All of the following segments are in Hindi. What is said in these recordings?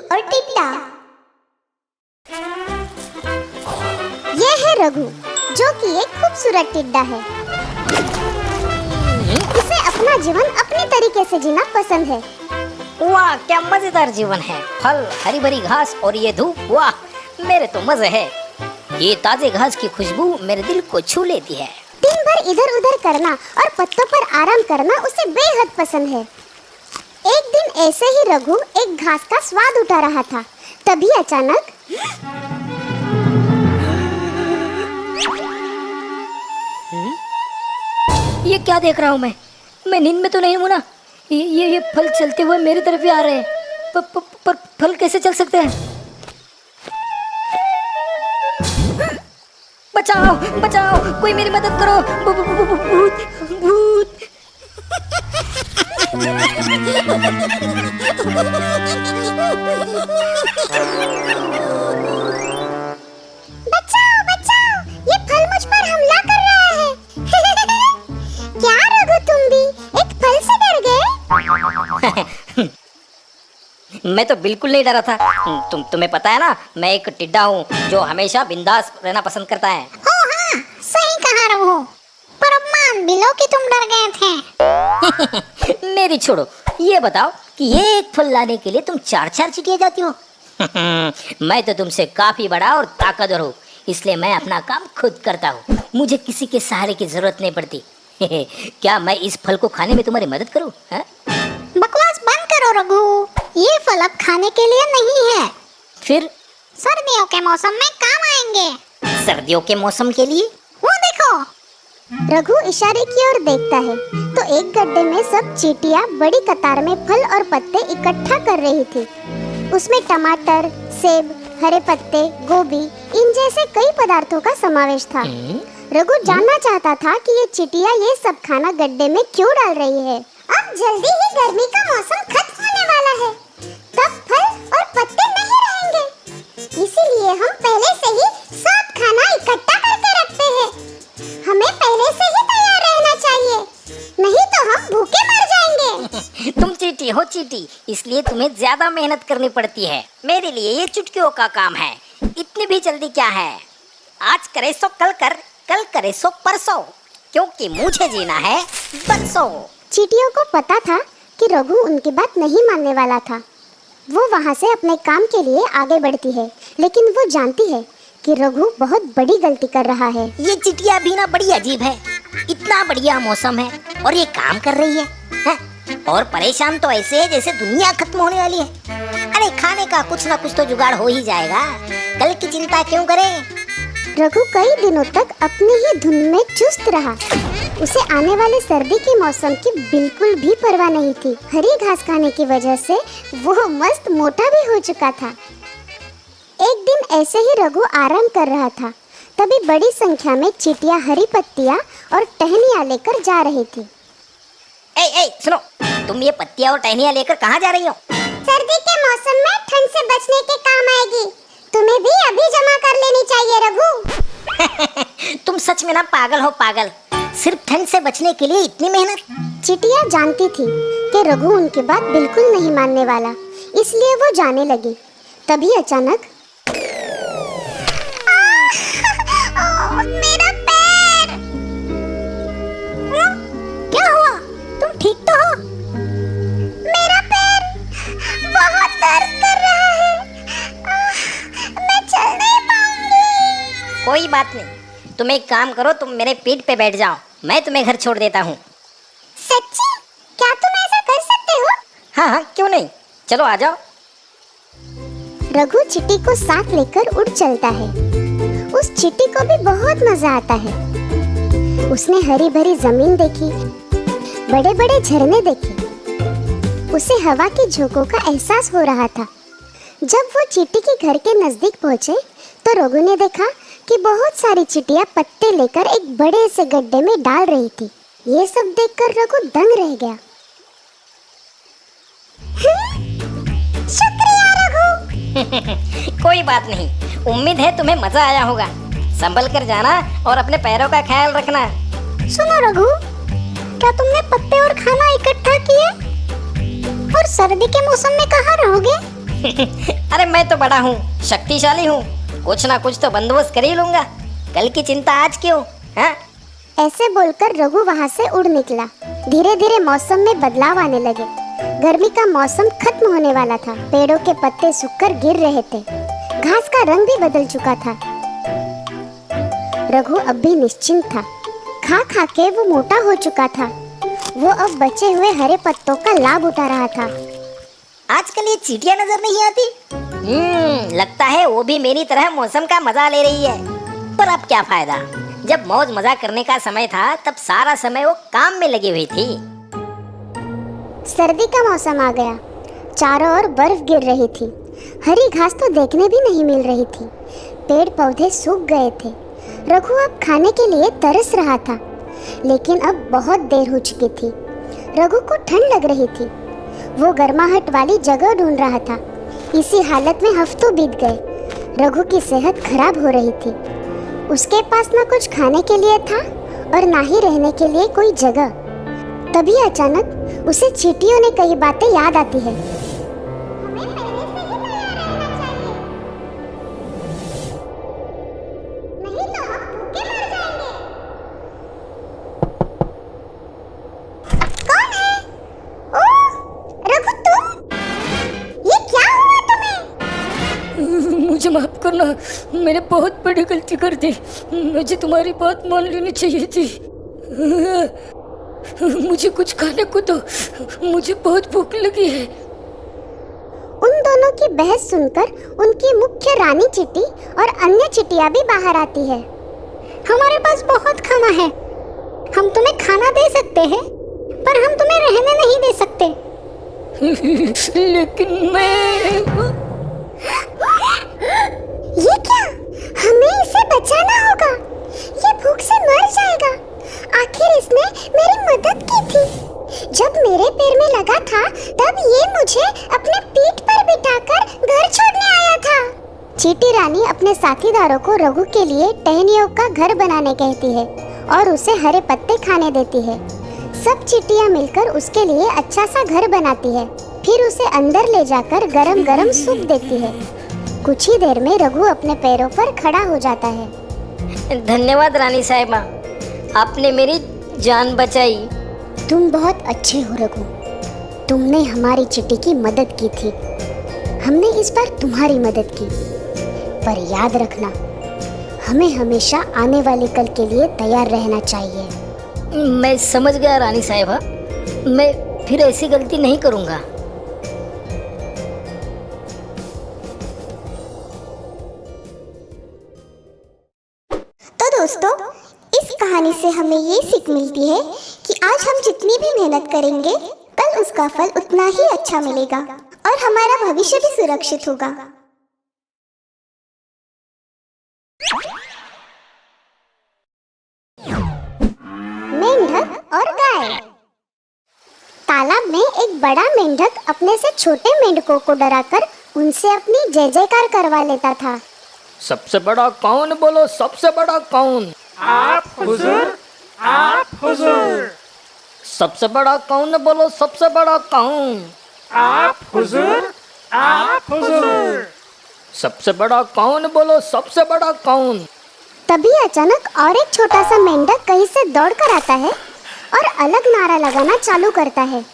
और टिड्डा। ये है रघु, जो कि एक खूबसूरत टिड्डा है। इसे अपना जीवन अपने तरीके से जीना पसंद है। वाह, क्या मजेदार जीवन है। फल, हरी भरी घास और ये धूप, वाह मेरे तो मजे है। ये ताजे घास की खुशबू मेरे दिल को छू लेती है। दिन भर इधर उधर करना और पत्तों पर आराम करना उसे बेहद पसंद है। एक दिन ऐसे ही रघु एक घास का स्वाद उठा रहा था। तभी अचानक ये क्या देख रहा हूँ मैं नींद में तो नहीं हूँ ना। ये फल चलते हुए मेरी तरफ ही आ रहे हैं। पर फल कैसे चल सकते हैं? बचाओ बचाओ, कोई मेरी मदद करो। भूत भूत। बचाओ बचाओ, ये फल मुझ पर हमला कर रहा है। क्या रघु, तुम भी एक फल से डर गए? मैं तो बिल्कुल नहीं डरा था। तुम्हें पता है ना, मैं एक टिड्डा हूँ जो हमेशा बिंदास रहना पसंद करता है। ओ हाँ, सही कहा रघु, पर अब मान भी लो कि तुम डर गए थे। मेरी छोड़ो, ये बताओ कि ये एक फल लाने के लिए तुम 4-4 चीटियां जाती हो। मैं तो तुमसे काफी बड़ा और ताकतवर हूँ, इसलिए मैं अपना काम खुद करता हूँ। मुझे किसी के सहारे की जरूरत नहीं पड़ती। क्या मैं इस फल को खाने में तुम्हारी मदद करूँ? बकवास बंद करो रघु, ये फल अब खाने के लिए नहीं है। फिर? सर्दियों के मौसम में काम आएंगे। सर्दियों के मौसम के लिए? वो देखो। रघु इशारे की ओर देखता है तो एक गड्ढे में सब चींटियां बड़ी कतार में फल और पत्ते इकट्ठा कर रही थी। उसमें टमाटर, सेब, हरे पत्ते, गोभी, इन जैसे कई पदार्थों का समावेश था। रघु जानना चाहता था कि ये चींटियां ये सब खाना गड्ढे में क्यों डाल रही है। अब जल्दी ही गर्मी का मौसम खत्म होने वाला है, तब फल और पत्ते नहीं रहेंगे। इसीलिए हम पहले से ही सब खाना इकट्ठा करके रखते हैं। हमें पहले से ही तैयार रहना चाहिए, नहीं तो हम भूखे मर जाएंगे। तुम चींटी हो चींटी, इसलिए तुम्हें ज्यादा मेहनत करनी पड़ती है। मेरे लिए ये चुटकियों का काम है। इतनी भी जल्दी क्या है? आज करे सो कल कर, कल करे सो परसों, क्योंकि मुझे जीना है बरसों। चींटियों को पता था कि रघु उनकी बात नहीं मानने वाला था। वो वहाँ से अपने काम के लिए आगे बढ़ती है, लेकिन वो जानती है कि रघु बहुत बड़ी गलती कर रहा है। ये चिटिया भी ना बड़ी अजीब है। इतना बढ़िया मौसम है और ये काम कर रही है? और परेशान तो ऐसे है जैसे दुनिया खत्म होने वाली है। अरे खाने का कुछ ना कुछ तो जुगाड़ हो ही जाएगा, कल की चिंता क्यों करें? रघु कई दिनों तक अपनी ही धुन में चुस्त रहा। उसे आने वाले सर्दी के मौसम की बिल्कुल भी परवाह नहीं थी। हरी घास खाने की वजह से वो मस्त मोटा भी हो चुका था। एक दिन ऐसे ही रघु आराम कर रहा था, तभी बड़ी संख्या में चींटियां हरी पत्तियां और टहनियां लेकर जा रही थी। ए सुनो, तुम ये पत्तियां और टहनियां लेकर कहाँ जा रही हो? सर्दी के मौसम में ठंड से बचने के काम आएगी। तुम्हें भी अभी जमा कर लेनी चाहिए रघु। तुम सच में ना पागल हो पागल। सिर्फ ठंड से बचने के लिए इतनी मेहनत? चींटियां जानती थी कि रघु उनकी बात बिल्कुल नहीं मानने वाला, इसलिए वो जाने लगी। तभी अचानक मेरा पैर! क्या हुआ? तुम ठीक तो हो? मेरा पैर बहुत दर्द कर रहा है। मैं चल नहीं पाऊंगी। कोई बात नहीं, तुम एक काम करो, तुम मेरे पीठ पे बैठ जाओ, मैं तुम्हें घर छोड़ देता हूँ। सच्ची? क्या तुम ऐसा कर सकते हो? हाँ, क्यों नहीं, चलो आ जाओ। रघु चींटी को साथ लेकर उड़ चलता है। उस चींटी को भी बहुत मजा आता है। उसने हरी भरी जमीन देखी, बड़े बड़े झरने देखे। उसे हवा के झोंकों का एहसास हो रहा था। जब वो चींटी के घर के नजदीक पहुंचे तो रघु ने देखा कि बहुत सारी चींटियां पत्ते लेकर एक बड़े से गड्ढे में डाल रही थी। ये सब देखकर रघु दंग रह गया। शुक्रिया रघु। कोई बात नहीं, उम्मीद है तुम्हें मजा आया होगा। संभल कर जाना और अपने पैरों का ख्याल रखना। सुनो रघु, क्या तुमने पत्ते और खाना इकट्ठा किए? और सर्दी के मौसम में कहाँ रहोगे? अरे मैं तो बड़ा हूँ, शक्तिशाली हूँ, कुछ ना कुछ तो बंदोबस्त कर ही लूंगा। कल की चिंता आज क्यों? हाँ? ऐसे बोलकर रघु वहाँ से उड़ निकला। धीरे धीरे मौसम में बदलाव आने लगे। गर्मी का मौसम खत्म होने वाला था। पेड़ों के पत्ते सूखकर गिर रहे थे। घास का रंग भी बदल चुका था। रघु अब भी निश्चिंत था। खा खा के वो मोटा हो चुका था। वो अब बचे हुए हरे पत्तों का लाभ उठा रहा था। आजकल ये चींटियां नजर नहीं आती। लगता है वो भी मेरी तरह मौसम का मजा ले रही है। पर अब क्या फायदा, जब मौज मजा करने का समय था तब सारा समय वो काम में लगी हुई थी। सर्दी का मौसम आ गया। चारों ओर बर्फ गिर रही थी। हरी घास तो देखने भी नहीं मिल रही थी। पेड़ पौधे सूख गए थे। रघु अब खाने के लिए तरस रहा था, लेकिन अब बहुत देर हो चुकी थी। रघु को ठंड लग रही थी। वो गर्माहट वाली जगह ढूंढ रहा था। इसी हालत में हफ्तों बीत गए। रघु की सेहत खराब हो रही थी। उसके पास ना कुछ खाने के लिए था और ना ही रहने के लिए कोई जगह। तभी अचानक उसे चींटियों ने कई बातें याद आती है। मुझे माफ करना, मैंने बहुत बड़ी गलती कर दी। मुझे तुम्हारी बात मान लेनी चाहिए थी। मुझे कुछ खाने को दो, मुझे बहुत भूख लगी है। उन दोनों की बहस सुनकर उनकी मुख्य रानी चींटी और अन्य चींटियां भी बाहर आती है। हमारे पास बहुत खाना है, हम तुम्हें खाना दे सकते हैं, पर हम तुम्हें रहने नहीं दे सकते। लेकिन मैं ये क्या? हमें इसे बचाना होगा। ये भूख से मर जाएगा। आखिर इसने मेरी मदद की थी। जब मेरे पैर में लगा था तब ये मुझे अपने पीठ पर बिठाकर घर छोड़ने आया था। चींटी रानी अपने साथीदारों को रघु के लिए टहनियों का घर बनाने कहती है और उसे हरे पत्ते खाने देती है। सब चींटियां मिलकर उसके लिए अच्छा सा घर बनाती है। फिर उसे अंदर ले जाकर गरम गरम सूप देती है। कुछ ही देर में रघु अपने पैरों पर खड़ा हो जाता है। धन्यवाद रानी साहिबा, आपने मेरी जान बचाई। तुम बहुत अच्छे हो रघु। तुमने हमारी चींटी की मदद की थी, हमने इस बार तुम्हारी मदद की। पर याद रखना, हमें हमेशा आने वाले कल के लिए तैयार रहना चाहिए। मैं समझ गया रानी साहिबा, मैं फिर ऐसी गलती नहीं करूँगा। तो दोस्तों, इस कहानी से हमें ये सीख मिलती है कि आज हम जितनी भी मेहनत करेंगे कल उसका फल उतना ही अच्छा मिलेगा और हमारा भविष्य भी सुरक्षित होगा। मेंढक और गाय। तालाब में एक बड़ा मेंढक अपने से छोटे मेंढकों को डराकर उनसे अपनी जय जयकार करवा लेता था। सबसे बड़ा कौन, बोलो सबसे बड़ा कौन? आप हुजूर, आप हुजूर। सबसे बड़ा कौन, बोलो सबसे बड़ा कौन? आप हुजूर, आप हुजूर। सबसे बड़ा कौन, बोलो सबसे बड़ा कौन? तभी अचानक और एक छोटा सा मेंढक कहीं से दौड़कर आता है और अलग नारा लगाना चालू करता है।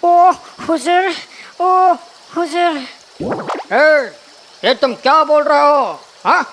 ओ हुजूर, ओ हुजूर। ये तुम क्या बोल रहे हो? हाँ?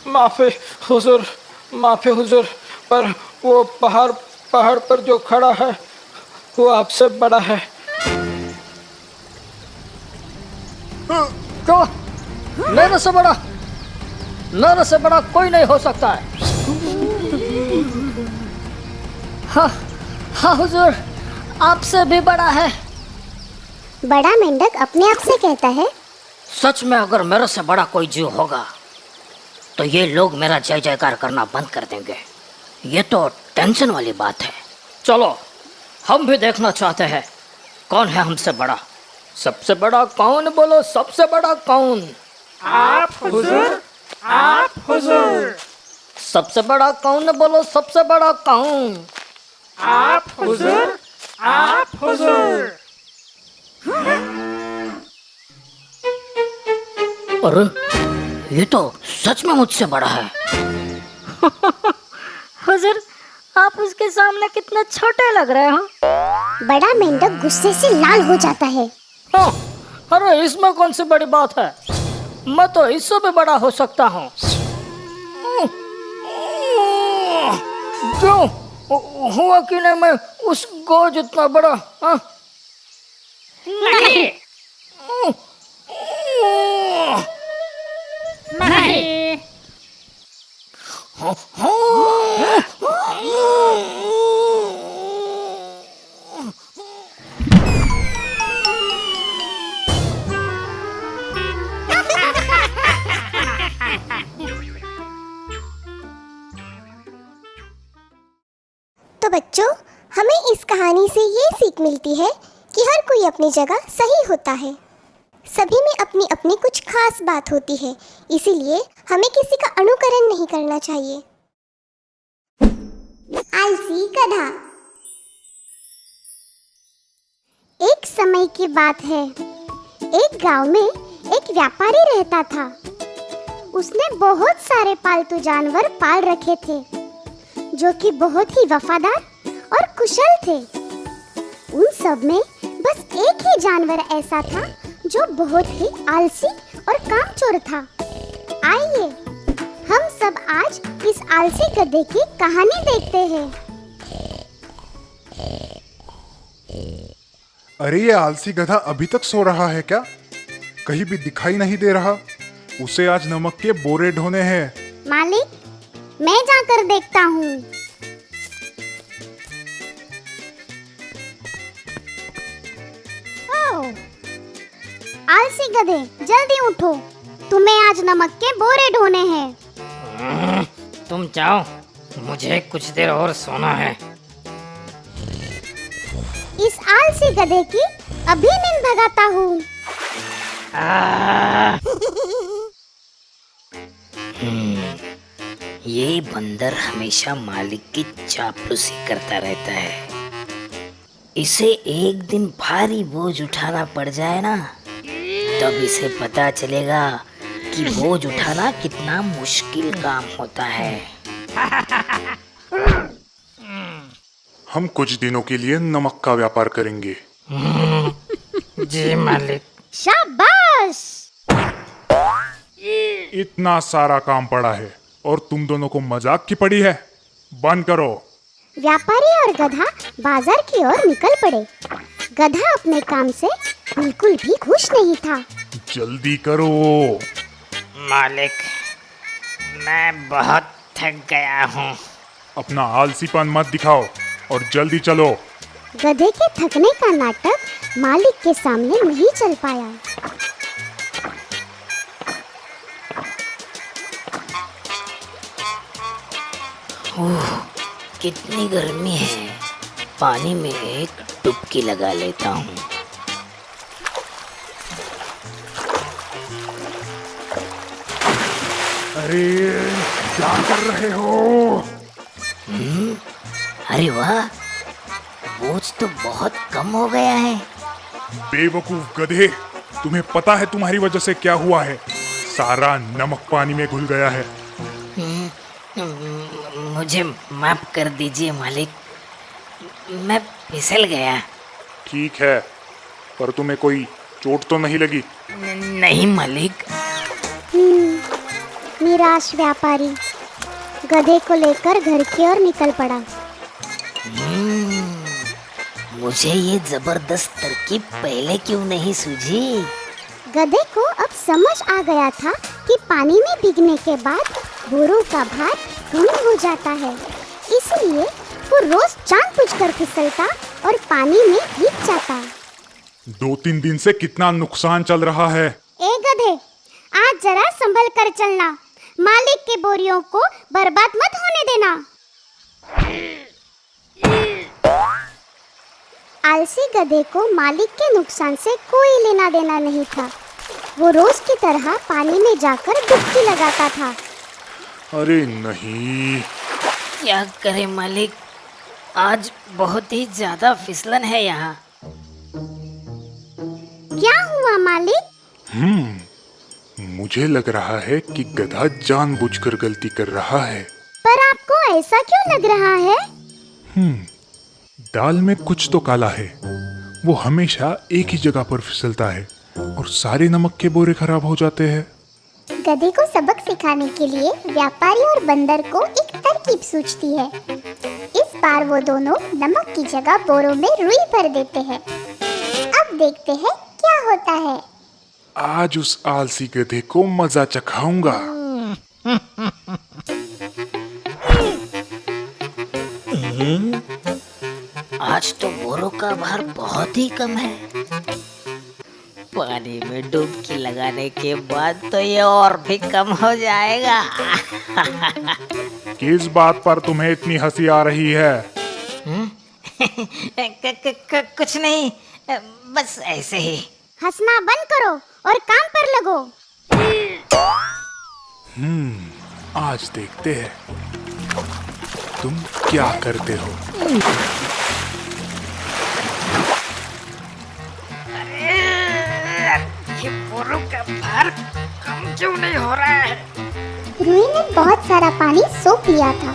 माफी हुजूर, माफी हुजूर, पर वो पहाड़ पर जो खड़ा है वो आपसे बड़ा है। क्यों? मेरे से बड़ा कोई नहीं हो सकता है। हाँ हाँ हुजूर, आपसे भी बड़ा है। बड़ा मेंढक अपने आप से कहता है, सच में अगर मेरे से बड़ा कोई जीव होगा तो ये लोग मेरा जय जयकार करना बंद कर देंगे। ये तो टेंशन वाली बात है। चलो हम भी देखना चाहते हैं कौन है हमसे बड़ा। सबसे बड़ा कौन, बोलो सबसे बड़ा कौन? आप हुजूर, आप हुजूर। सबसे बड़ा कौन, बोलो सबसे बड़ा कौन? आप हुजूर, आप हुजूर। अरे ये तो सच में मुझसे बड़ा है। हुजूर, आप उसके सामने कितने छोटे लग रहे हो। बड़ा मेंढक गुस्से से लाल हो जाता है। हाँ, अरे इसमें कौन सी बड़ी बात है, मैं तो इससे भी बड़ा हो सकता हूँ। क्यों हुआ कि नहीं मैं उस गौ जितना बड़ा? हाँ? नहीं, नहीं। तो बच्चों, हमें इस कहानी से ये सीख मिलती है कि हर कोई अपनी जगह सही होता है। सभी में अपनी अपनी कुछ खास बात होती है, इसीलिए हमें किसी का अनुकरण नहीं करना चाहिए। आलसी गधा। एक समय की बात है, एक गांव में एक व्यापारी रहता था। उसने बहुत सारे पालतू जानवर पाल रखे थे, जो कि बहुत ही वफादार और कुशल थे। उन सब में बस एक ही जानवर ऐसा था जो बहुत ही आलसी और कामचोर था। आइए हम सब आज इस आलसी गधे की कहानी देखते हैं। अरे ये आलसी गधा अभी तक सो रहा है क्या? कहीं भी दिखाई नहीं दे रहा। उसे आज नमक के बोरे ढोने हैं। मालिक, मैं जाकर देखता हूँ। ओह, आलसी गधे, जल्दी उठो, तुम्हें आज नमक के बोरे ढोने हैं। तुम जाओ, मुझे कुछ देर और सोना है। इस आलसी गधे की अभी नींद भगाता हूँ। ये बंदर हमेशा मालिक की चापलूसी करता रहता है। इसे एक दिन भारी बोझ उठाना पड़ जाए ना, तब इसे पता चलेगा कि बोझ उठाना कितना मुश्किल काम होता है। हम कुछ दिनों के लिए नमक का व्यापार करेंगे। जी मालिक। शाबाश! इतना सारा काम पड़ा है और तुम दोनों को मजाक की पड़ी है। बंद करो। व्यापारी और गधा बाजार की ओर निकल पड़े। गधा अपने काम से बिल्कुल भी खुश नहीं था। जल्दी करो। मालिक, मैं बहुत थक गया हूँ। अपना आलसीपन मत दिखाओ और जल्दी चलो। गधे के थकने का नाटक मालिक के सामने नहीं चल पाया। ओह, कितनी गर्मी है। पानी में एक डुबकी लगा लेता हूँ। अरे क्या कर रहे हो? अरे वाह, बोझ तो बहुत कम हो गया है। बेवकूफ गधे, तुम्हें पता है तुम्हारी वजह से क्या हुआ है? सारा नमक पानी में घुल गया है। मुझे माफ कर दीजिए मालिक, मैं फिसल गया। ठीक है, पर तुम्हें कोई चोट तो नहीं लगी? नहीं मालिक। निराश व्यापारी गधे को लेकर घर की ओर निकल पड़ा। मुझे ये जबरदस्त तरकीब पहले क्यों नहीं सूझी? गधे को अब समझ आ गया था कि पानी में भीगने के बाद बोरों का भार कम हो जाता है, इसलिए वो रोज जानबूझकर फिसलता और पानी में भीग जाता। 2-3 दिन से कितना नुकसान चल रहा है। ए गधे, आज जरा संभल कर चलना, मालिक के बोरियों को बर्बाद मत होने देना। आलसी गधे को मालिक के नुकसान से कोई लेना देना नहीं था। वो रोज की तरह पानी में जाकर डुबकी लगाता था। अरे नहीं। क्या करे मालिक, आज बहुत ही ज्यादा फिसलन है यहाँ। क्या हुआ मालिक? मुझे लग रहा है कि गधा जानबूझकर गलती कर रहा है। पर आपको ऐसा क्यों लग रहा है? दाल में कुछ तो काला है। वो हमेशा एक ही जगह पर फिसलता है और सारे नमक के बोरे खराब हो जाते हैं। गधे को सबक सिखाने के लिए व्यापारी और बंदर को एक तरकीब सूझती है। इस बार वो दोनों नमक की जगह बोरों में रुई भर देते हैं। अब देखते हैं क्या होता है। आज उस आलसी गधे को मजा चखाऊंगा। आज तो बोरों का भार बहुत ही कम है। पानी में डुबकी लगाने के बाद तो ये और भी कम हो जाएगा। किस बात पर तुम्हें इतनी हंसी आ रही है? कुछ नहीं, बस ऐसे ही। हंसना बंद करो और काम पर लगो। आज देखते हैं तुम क्या करते हो। ये बोरों का भार कम क्यों नहीं हो रहा है? रुई ने बहुत सारा पानी सोख लिया था,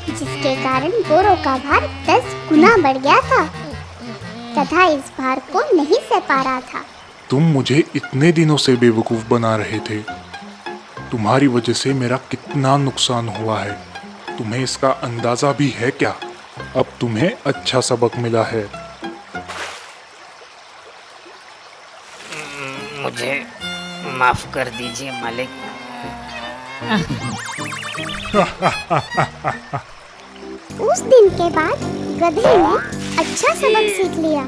जिसके कारण बोरों का भार 10 गुना बढ़ गया था। गधा इस भार को नहीं सह पा रहा था। तुम मुझे इतने दिनों से बेवकूफ बना रहे थे। तुम्हारी वजह से मेरा कितना नुकसान हुआ है, तुम्हें इसका अंदाजा भी है क्या? अब तुम्हें अच्छा सबक मिला है। मुझे माफ कर दीजिए मालिक। उस दिन के बाद गधे ने अच्छा सबक सीख लिया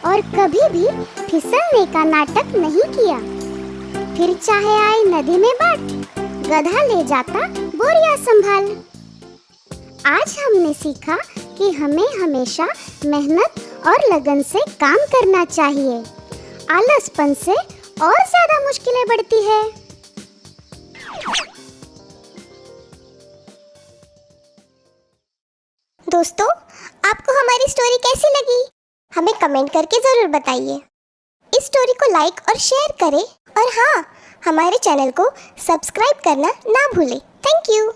और कभी भी फिसलने का नाटक नहीं किया। फिर चाहे आए नदी में बाट, गधा ले जाता बोरिया संभाल। आज हमने सीखा कि हमें हमेशा मेहनत और लगन से काम करना चाहिए। आलसपन से और ज्यादा मुश्किलें बढ़ती है। दोस्तों, आपको हमारी स्टोरी कैसी लगी? हमें कमेंट करके जरूर बताइए। इस स्टोरी को लाइक और शेयर करें और हाँ, हमारे चैनल को सब्सक्राइब करना ना भूलें। Thank you.